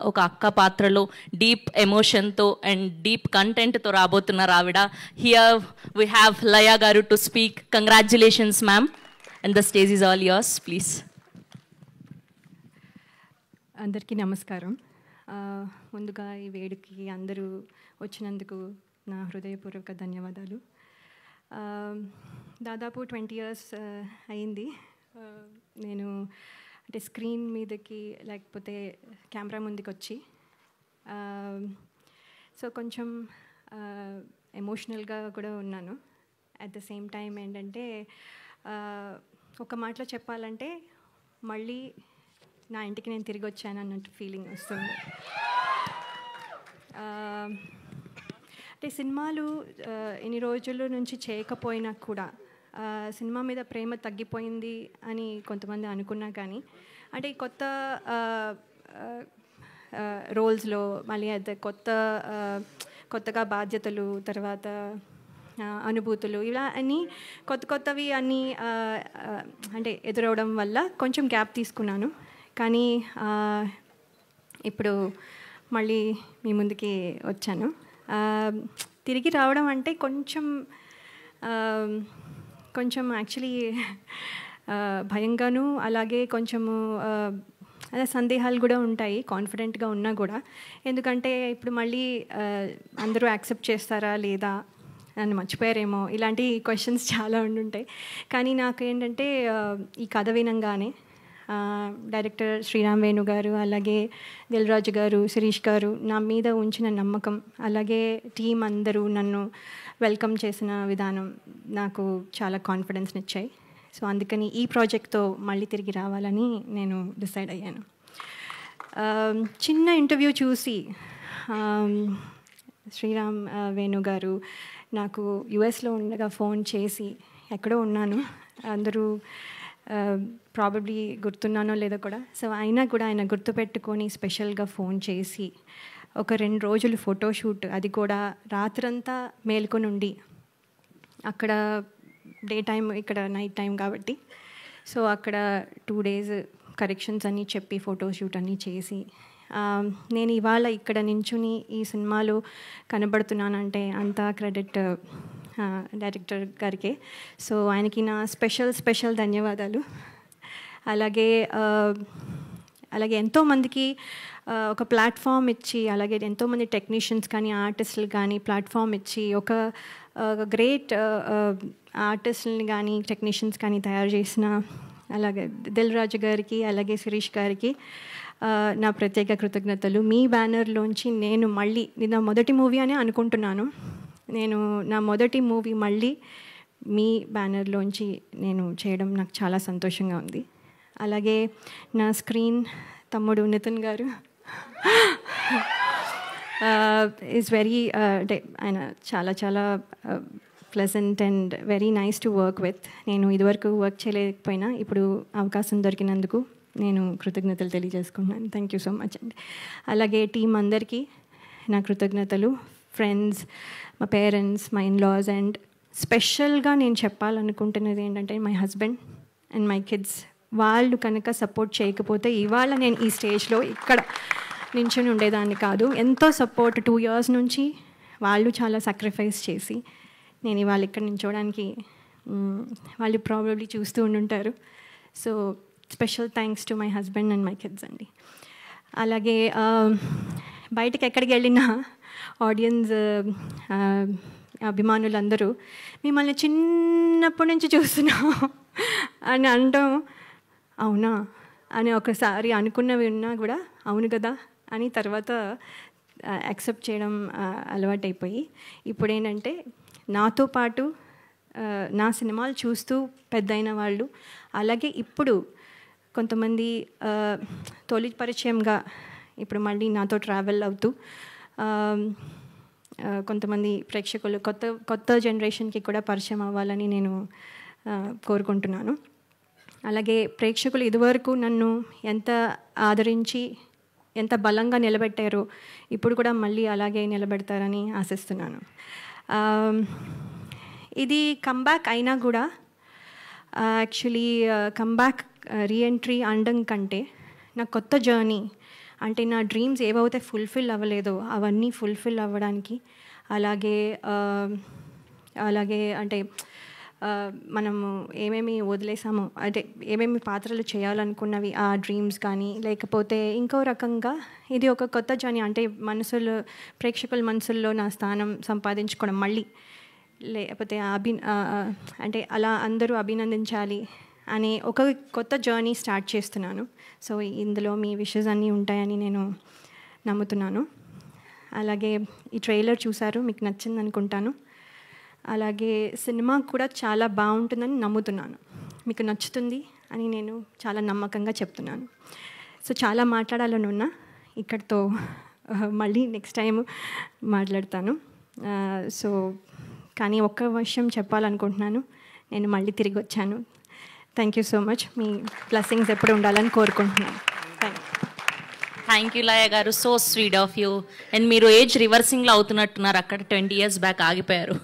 ఒక అక్క పాత్రలో డీప్ ఎమోషన్తో అండ్ డీప్ కంటెంట్తో రాబోతున్నారు ఆవిడ. హియర్ వీ హ్యావ్ లయ గారు to speak. Congratulations ma'am, and the stage is all yours, please. అందరికీ నమస్కారం. ముందుగా ఈ వేడుకి అందరూ వచ్చినందుకు నా హృదయపూర్వక ధన్యవాదాలు. దాదాపు 20 years అయింది నేను అంటే స్క్రీన్ మీదకి లేకపోతే కెమెరా ముందుకు వచ్చి. సో కొంచెం ఎమోషనల్గా కూడా ఉన్నాను. అట్ ద సేమ్ టైం ఏంటంటే ఒక మాటలో చెప్పాలంటే మళ్ళీ నా ఇంటికి నేను తిరిగి వచ్చాను అన్నట్టు ఫీలింగ్ వస్తుంది. అంటే సినిమాలు ఎన్ని రోజుల నుంచి చేయకపోయినా కూడా సినిమా మీద ప్రేమ తగ్గిపోయింది అని కొంతమంది అనుకున్నా కానీ అంటే కొత్త రోల్స్లో మళ్ళీ అయితే కొత్తగా బాధ్యతలు, తర్వాత అనుభూతులు, ఇలా అన్నీ కొత్తవి అన్నీ అంటే ఎదురవడం వల్ల కొంచెం గ్యాప్ తీసుకున్నాను. కానీ ఇప్పుడు మళ్ళీ మీ ముందుకి వచ్చాను. తిరిగి రావడం అంటే కొంచెం యాక్చువల్లీ భయంగాను, అలాగే కొంచెము అదే సందేహాలు కూడా ఉంటాయి కాన్ఫిడెంట్గా ఉన్నా కూడా. ఎందుకంటే ఇప్పుడు మళ్ళీ అందరూ యాక్సెప్ట్ చేస్తారా లేదా, నన్ను మర్చిపోయారేమో, ఇలాంటి క్వశ్చన్స్ చాలా ఉండుంటాయి. కానీ నాకు ఏంటంటే ఈ కథ వినంగానే డైరెక్టర్ శ్రీరామ్ వేణు గారు, అలాగే దిల్ రాజు గారు, శిరీష్ గారు నా మీద ఉంచిన నమ్మకం, అలాగే టీం అందరూ నన్ను వెల్కమ్ చేసిన విధానం నాకు చాలా కాన్ఫిడెన్స్ని ఇచ్చాయి. సో అందుకని ఈ ప్రాజెక్ట్తో మళ్ళీ తిరిగి రావాలని నేను డిసైడ్ అయ్యాను. చిన్న ఇంటర్వ్యూ చూసి శ్రీరామ్ వేణు గారు నాకు యుఎస్లో ఉండగా ఫోన్ చేసి, ఎక్కడో ఉన్నాను, అందరూ ప్రాబబ్లీ గుర్తున్నానో లేదో కూడా, సో అయినా కూడా ఆయన గుర్తుపెట్టుకొని స్పెషల్గా ఫోన్ చేసి ఒక 2 రోజులు ఫోటోషూట్, అది కూడా రాత్రంతా మేల్కొని ఉండి, అక్కడ డే టైం ఇక్కడ నైట్ టైం కాబట్టి, సో అక్కడ 2 days కరెక్షన్స్ అన్నీ చెప్పి ఫోటోషూట్ అన్నీ చేసి నేను ఇవాళ ఇక్కడ నించుని ఈ సినిమాలో కనబడుతున్నానంటే అంతా క్రెడిట్ డైరెక్టర్ గారికే. సో ఆయనకి నా స్పెషల్ ధన్యవాదాలు. అలాగే ఎంతోమందికి ఒక ప్లాట్ఫామ్ ఇచ్చి, అలాగే ఎంతోమంది టెక్నీషియన్స్ కానీ ఆర్టిస్టులు కానీ ప్లాట్ఫామ్ ఇచ్చి ఒక గ్రేట్ ఆర్టిస్టులని కానీ టెక్నీషియన్స్ కానీ తయారు చేసిన అలాగే దిల్ రాజు గారికి, అలాగే శిరీష్ గారికి నా ప్రత్యేక కృతజ్ఞతలు. మీ బ్యానర్లోంచి నేను మళ్ళీ, ఇది నా మొదటి మూవీ అని అనుకుంటున్నాను, నా మొదటి మూవీ మళ్ళీ మీ బ్యానర్లోంచి నేను చేయడం నాకు చాలా సంతోషంగా ఉంది. అలాగే నా స్క్రీన్ తమ్ముడు నితిన్ గారు ఈజ్ వెరీ అంటే ఆయన చాలా pleasant and very nice to work with. నేను ఇదివరకు వర్క్ చేయలేకపోయినా ఇప్పుడు అవకాశం దొరికినందుకు నేను కృతజ్ఞతలు తెలియజేసుకుంటున్నాను. థ్యాంక్ యూ సో మచ్ అండి. అలాగే టీం అందరికీ నా కృతజ్ఞతలు, ఫ్రెండ్స్, మా పేరెంట్స్, మై ఇన్లాస్, అండ్ స్పెషల్గా నేను చెప్పాలనుకుంటున్నది ఏంటంటే my husband and my kids. వాళ్ళు కనుక సపోర్ట్ చేయకపోతే ఇవాళ నేను ఈ స్టేజ్లో ఇక్కడ నించుని ఉండేదాన్ని కాదు. ఎంతో సపోర్ట్ 2 years నుంచి వాళ్ళు చాలా సాక్రిఫైస్ చేసి నేను ఇవాళ ఇక్కడ నించోడానికి వాళ్ళు ప్రాబబ్లీ చూస్తూ ఉండుంటారు. So special thanks to my husband and my kids అండి. అలాగే బయటకు ఎక్కడికి వెళ్ళినా ఆడియన్స్ అభిమానులందరూ మిమ్మల్ని చిన్నప్పటి నుంచి చూస్తున్నాం అని అనడం, అవునా అని ఒకసారి అనుకున్నవి ఉన్నా కూడా అవును కదా అని తర్వాత యాక్సెప్ట్ చేయడం అలవాటైపోయి, ఇప్పుడు ఏంటంటే నాతో పాటు నా సినిమాలు చూస్తూ పెద్దయిన వాళ్ళు, అలాగే ఇప్పుడు కొంతమంది తొలి పరిచయంగా ఇప్పుడు మళ్ళీ నాతో ట్రావెల్ అవుతూ కొంతమంది ప్రేక్షకులు కొత్త జనరేషన్కి కూడా పరిచయం అవ్వాలని నేను కోరుకుంటున్నాను. అలాగే ప్రేక్షకులు ఇదివరకు నన్ను ఎంత ఆదరించి ఎంత బలంగా నిలబెట్టారో ఇప్పుడు కూడా మళ్ళీ అలాగే నిలబెడతారని ఆశిస్తున్నాను. ఇది కమ్బ్యాక్ అయినా కూడా యాక్చువల్లీ కమ్బ్యాక్ రీఎంట్రీ అనడం కంటే నా కొత్త జర్నీ అంటే నా డ్రీమ్స్ ఏవైతే ఫుల్ఫిల్ అవ్వలేదో అవన్నీ ఫుల్ఫిల్ అవ్వడానికి, అలాగే అంటే మనము ఏమేమి వదిలేసామో, అంటే ఏమేమి పాత్రలు చేయాలనుకున్నవి ఆ డ్రీమ్స్ కానీ, లేకపోతే ఇంకో రకంగా ఇది ఒక కొత్త జర్నీ, అంటే ప్రేక్షకుల మనసుల్లో నా స్థానం సంపాదించుకోవడం మళ్ళీ, లేకపోతే అంటే అలా అందరూ అభినందించాలి అనే ఒక కొత్త జర్నీ స్టార్ట్ చేస్తున్నాను. సో ఇందులో మీ విషెస్ అన్నీ ఉంటాయని నేను నమ్ముతున్నాను. అలాగే ఈ ట్రైలర్ చూసారు, మీకు నచ్చింది అనుకుంటాను. అలాగే సినిమా కూడా చాలా బాగుంటుందని నమ్ముతున్నాను, మీకు నచ్చుతుంది అని నేను చాలా నమ్మకంగా చెప్తున్నాను. సో చాలా మాట్లాడాలని ఉన్నా, ఇక్కడితో మళ్ళీ నెక్స్ట్ టైం మాట్లాడతాను. సో కానీ ఒక్క విషయం చెప్పాలనుకుంటున్నాను, నేను మళ్ళీ తిరిగి వచ్చాను. Thank you so much. Me blessings ఎప్పుడు ఉండాలని కోరుకుంటున్నాను. థ్యాంక్ యూ లయ గారు, so sweet of you. And మీరు ఏజ్ రివర్సింగ్లో అవుతున్నట్టున్నారు, అక్కడ 20 years బ్యాక్ ఆగిపోయారు.